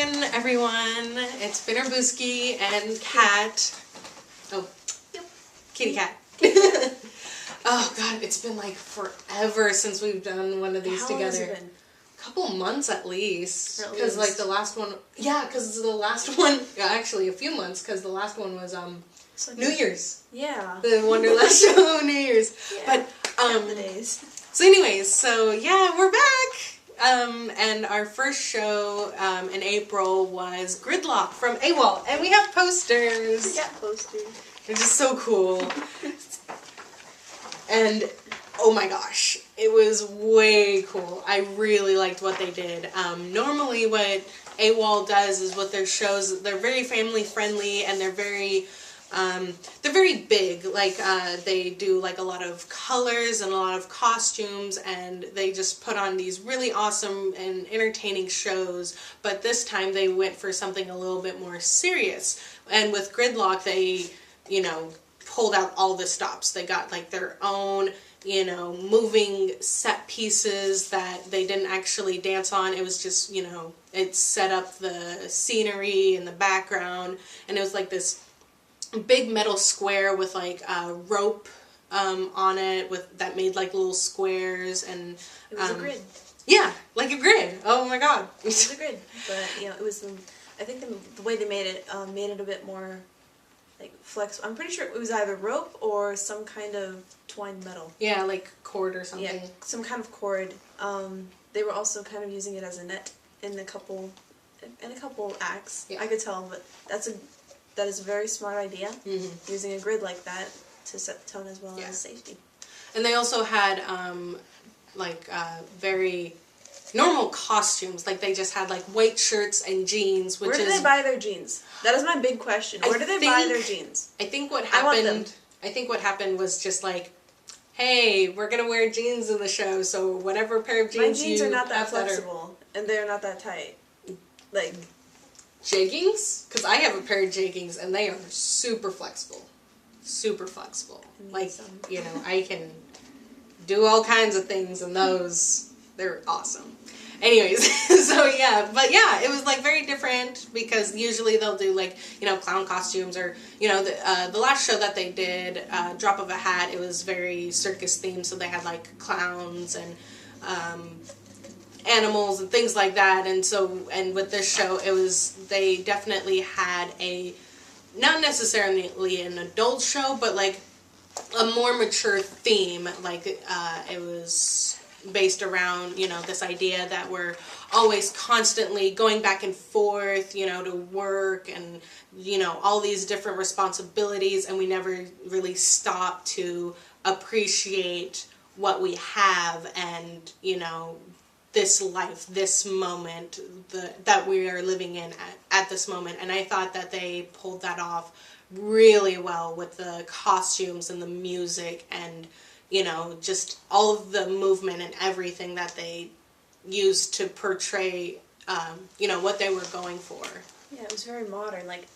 again, everyone. It's Bitterbuski and Cat. Oh, yep. Kitty Cat. Oh God, it's been like forever since we've done one of these together. How has it been? A couple months at least. Because like the last one, actually a few months, because the last one was New Year's. Yeah. The Wonderlust show, New Year's. Yeah. But the days. So anyways, so yeah, we're back. And our first show in April was Gridlock from AWOL, and we have posters. We got posters. They're just so cool. And oh my gosh, it was way cool. I really liked what they did. Normally what AWOL does is with their shows, they're very family friendly and they're very big. Like they do like a lot of colors and a lot of costumes, and they just put on these really awesome and entertaining shows. But this time they went for something a little bit more serious. And with Gridlock, they, pulled out all the stops. They got like their own, moving set pieces that they didn't actually dance on. It was just, it set up the scenery in the background, and it was like this big metal square with like a rope on it that made like little squares, and it was a grid. Yeah, like a grid. Oh my God. It was a grid, but it was. I think the way they made it a bit more like flexible. I'm pretty sure it was either rope or some kind of twined metal. Yeah, like cord or something. Yeah, some kind of cord. They were also kind of using it as a net in a couple acts. Yeah. I could tell, but that is a very smart idea. Mm-hmm. Using a grid like that to set the tone as well as safety. And they also had very normal costumes. Like they just had like white shirts and jeans. Where do they buy their jeans? That is my big question. Where do they buy their jeans? I think what happened was just like, hey, we're gonna wear jeans in the show, so whatever pair of jeans my jeans are not that flexible, and they're not that tight. Like jeggings? Because I have a pair of jeggings and they are super flexible. Super flexible. Like, I can do all kinds of things in those. They're awesome. Anyways, it was like very different, because usually they'll do like, clown costumes, or, the last show that they did, Drop of a Hat, it was very circus themed, so they had like clowns and, animals and things like that. And with this show, they definitely had not necessarily an adult show, but like a more mature theme. Like it was based around, this idea that we're always constantly going back and forth, to work and, all these different responsibilities, and we never really stop to appreciate what we have and, this life, this moment that we are living in at this moment. And I thought that they pulled that off really well with the costumes and the music and, just all of the movement and everything that they used to portray, what they were going for. Yeah, it was very modern. Like,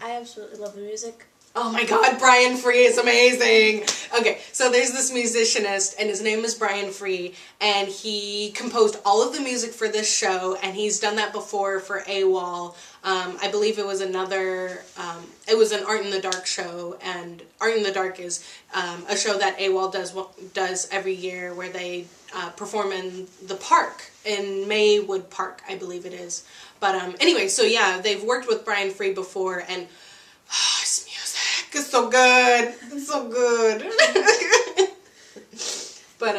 I absolutely love the music. Oh my God, Brian Free is amazing. Okay, so there's this musicianist, and his name is Brian Free, and he composed all of the music for this show, and he's done that before for AWOL. I believe it was it was an Art in the Dark show, and Art in the Dark is a show that AWOL does every year, where they perform in the park, in Maywood Park, I believe it is. But anyway, so yeah, they've worked with Brian Free before, and his music is so good. It's so good. But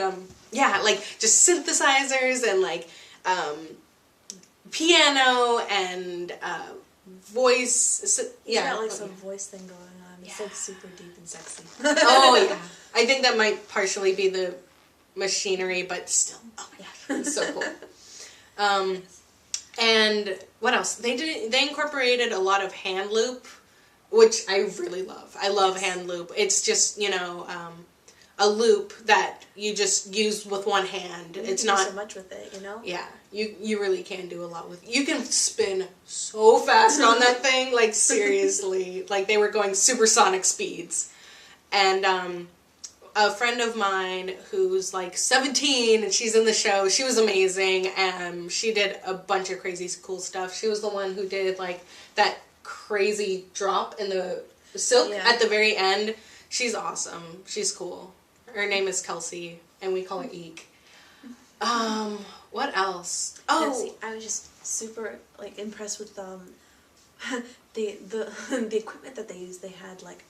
like just synthesizers and like piano and voice. He's got like some voice thing going on. It's like super deep and sexy. Oh yeah, I think that might partially be the machinery, but still, oh my God, it's so cool. And what else? They incorporated a lot of hand loop, which I really love. I love hand loop. It's just, a loop that you just use with one hand. It's not do so much with it, Yeah, you really can do a lot with it. You can spin so fast on that thing, like seriously. Like they were going supersonic speeds. And a friend of mine who's like 17 and she's in the show. She was amazing, and she did a bunch of crazy cool stuff. She was the one who did like that crazy drop in the silk at the very end. She's awesome. She's cool. Her name is Kelsey, and we call her Eek. What else? Oh, see, I was just super like impressed with the the equipment that they used. They had like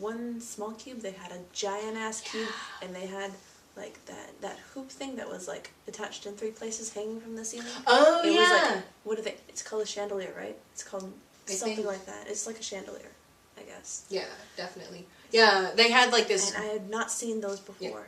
one small cube. They had a giant ass cube, and they had like that hoop thing that was like attached in 3 places, hanging from the ceiling. Oh, it yeah. was like, what are they? It's called a chandelier, right? It's called something like that. It's like a chandelier, I guess. Yeah, definitely. Yeah, they had like this. And I had not seen those before. Yeah.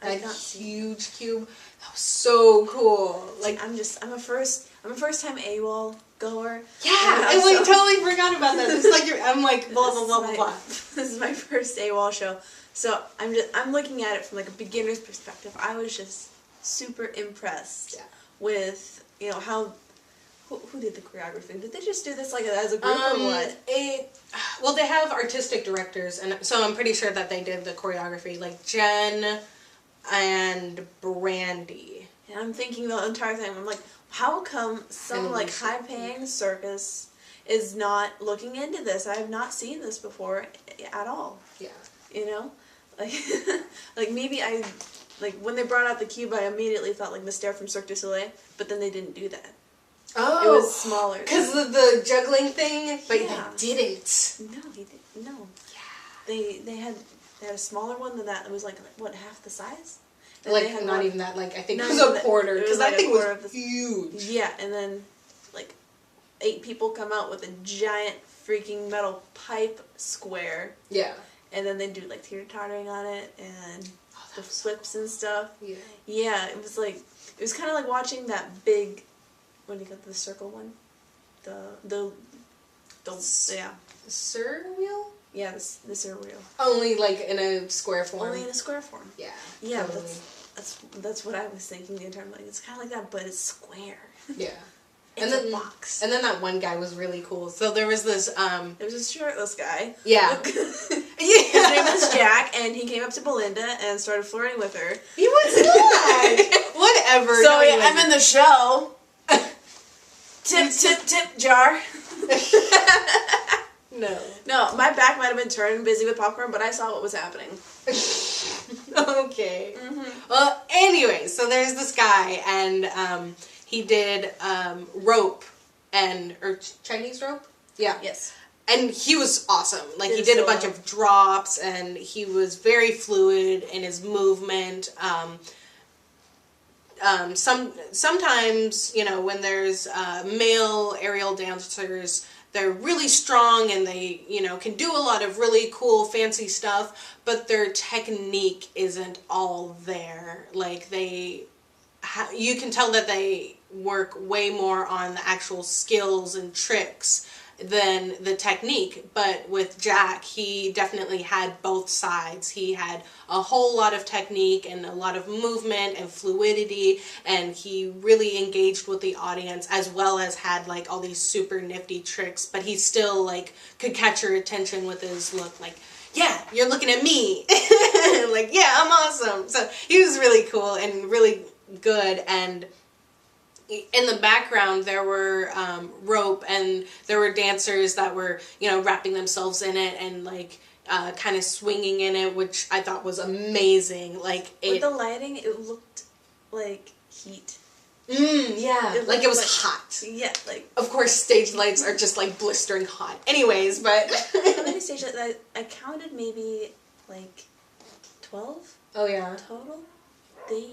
I had That not seen. huge cube. That was so cool. Like, I'm a first time AWOL goer. yeah, and we totally forgot about that. It's like I'm like blah blah blah blah blah. This is my first AWOL show, so I'm looking at it from like a beginner's perspective. I was just super impressed with how. Who did the choreography? Did they just do this like as a group or what? Well, they have artistic directors, and so I'm pretty sure that they did the choreography, like Jen and Brandy. And I'm thinking the entire time, I'm like, how come some like high-paying circus is not looking into this? I have not seen this before at all. Yeah. Like, like maybe when they brought out the cube, I immediately thought like Mystère from Cirque du Soleil, but then they didn't do that. Oh, it was smaller. Because of the juggling thing, but they didn't. No, he didn't. No. Yeah. They had a smaller one than that. It was like what, half the size? And like they had not even that. Like I think it not was a even quarter. It Because was that like thing a quarter was of the huge. Yeah, and then like 8 people come out with a giant freaking metal pipe square. Yeah. And then they do like teeter-tottering on it and the flips and stuff. Yeah. Yeah, it was kind of like watching that big. What do you got? The circle one, the yeah. Sir wheel? Yeah, the Sir wheel. Only like in a square form. Only in a square form. Yeah. Yeah, totally. that's what I was thinking the entire time. Like it's kind of like that, but it's square. Yeah. It's a box. And then that one guy was really cool. So there was this There was a shirtless guy. Yeah. His name was Jack, and he came up to Belinda and started flirting with her. He was not. Whatever. So I'm in the show. Tip, tip, tip jar. No, my back might have been turned, busy with popcorn, but I saw what was happening. Okay. Well, anyway, so there's this guy, and he did rope or Chinese rope. Yeah. Yes. And he was awesome. Like he did a bunch of drops, and he was very fluid in his movement. Sometimes, when there's male aerial dancers, they're really strong and they, can do a lot of really cool, fancy stuff, but their technique isn't all there. Like you can tell that they work way more on the actual skills and tricks than the technique. But with Jack, he definitely had both sides. He had a whole lot of technique and a lot of movement and fluidity, and he really engaged with the audience, as well as had like all these super nifty tricks, but he still like could catch your attention with his look, like, yeah, you're looking at me. Like, yeah, I'm awesome. So he was really cool and really good. And in the background, there were rope, and there were dancers that were, wrapping themselves in it and like kind of swinging in it, which I thought was amazing. Like with the lighting, it looked like heat. Yeah, it was hot. Yeah, like of course, stage lights are just like blistering hot. Anyways, but how many stage lights? I counted maybe like 12. Oh yeah. Total. They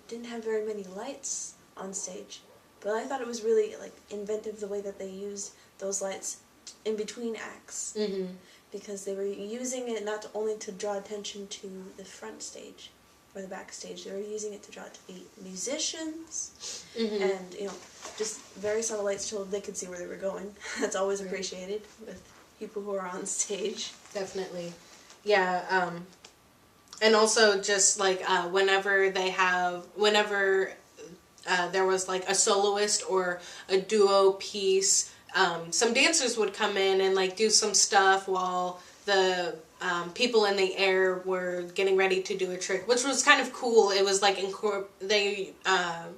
didn't have very many lights on stage, but I thought it was really like inventive the way that they used those lights in between acts, because they were using it not only to draw attention to the front stage or the backstage, they were using it to draw to the musicians, and just very subtle lights so they could see where they were going. That's always appreciated with people who are on stage. Definitely, yeah. And also just like whenever there was like a soloist or a duo piece, some dancers would come in and like do some stuff while the people in the air were getting ready to do a trick, which was kind of cool. It was like they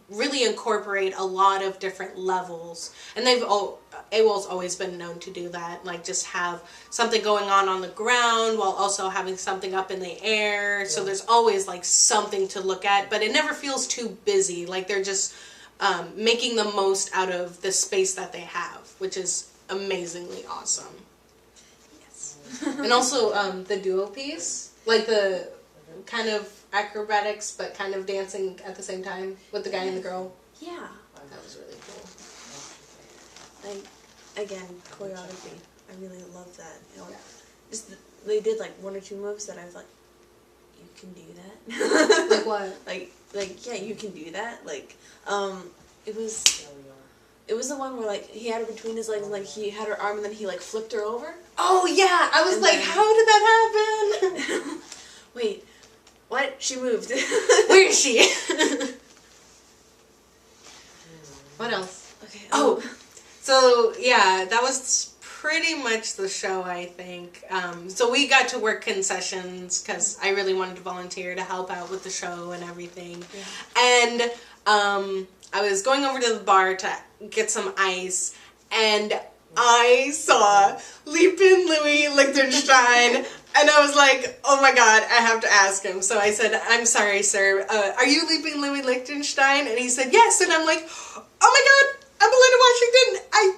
really incorporate a lot of different levels, and AWOL's always been known to do that, like just have something going on the ground while also having something up in the air. Yeah. So there's always like something to look at, but it never feels too busy. Like they're just making the most out of the space that they have, which is amazingly awesome. And also the duo piece, like the kind of acrobatics but kind of dancing at the same time with the guy and the girl. Yeah. That was really cool. Like, again, choreography. I really love that. You know, just they did like one or two moves that I was like, you can do that. Like what? Like yeah, you can do that. Like, it was the one where like he had her between his legs and like he had her arm and then he like flipped her over. Oh yeah, I was and like, then, how did that happen? Wait, what? She moved. Where is she? What else? Okay. Oh, so yeah, that was pretty much the show, I think. So we got to work concessions because I really wanted to volunteer to help out with the show and everything. Yeah. And I was going over to the bar to get some ice, and I saw Leapin' Louis Lichtenstein, and I was like, oh my god, I have to ask him. So I said, I'm sorry, sir, are you Leapin' Louis Lichtenstein? And he said, yes, and I'm like, oh my god, I'm Belinda Washington, I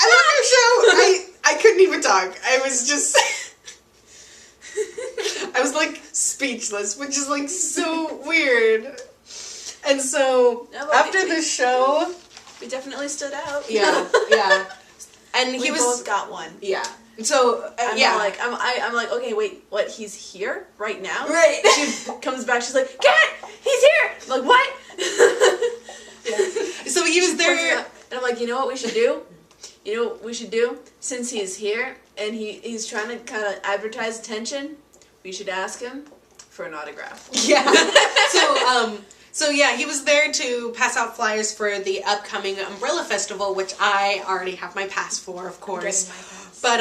love your show. I couldn't even talk. I was just, I was like speechless, which is like so weird. And so, after the show, we definitely stood out. Yeah, yeah. And we both got one. Yeah. So, I'm like, okay, wait, what, he's here right now? Right. She comes back, she's like, Kat, he's here! I'm like, what? Yeah. So he was there. And I'm like, you know what we should do? You know what we should do? Since he's here, and he's trying to kind of advertise attention, we should ask him for an autograph. Yeah. So yeah, he was there to pass out flyers for the upcoming Umbrella Festival, which I already have my pass for, of course. But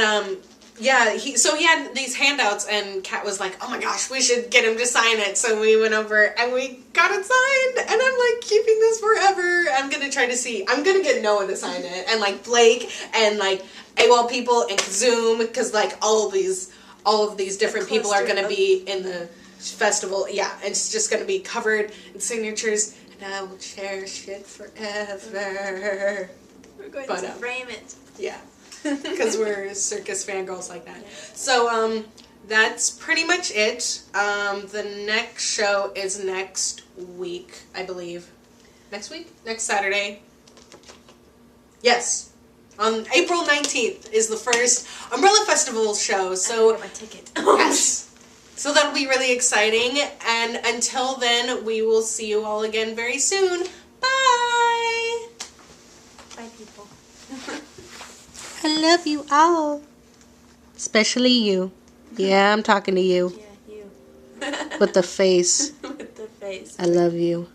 yeah, he had these handouts, and Kat was like, "Oh my gosh, we should get him to sign it." So we went over and we got it signed, and I'm like, keeping this forever. I'm gonna get Noah to sign it, and like Blake, and like AWOL people, and Zoom, because like all of these different people are gonna be in the festival. Yeah, it's just gonna be covered in signatures, and I will cherish it forever. We're going to frame it. Yeah, because we're circus fangirls like that. So that's pretty much it. The next show is next week, I believe. Next week? Next Saturday. Yes. On April 19th is the first Umbrella Festival show. So I got my ticket. Yes. So that'll be really exciting, and until then, we will see you all again very soon. Bye! Bye, people. I love you all. Especially you. Yeah, I'm talking to you. Yeah, you. With the face. With the face. I love you.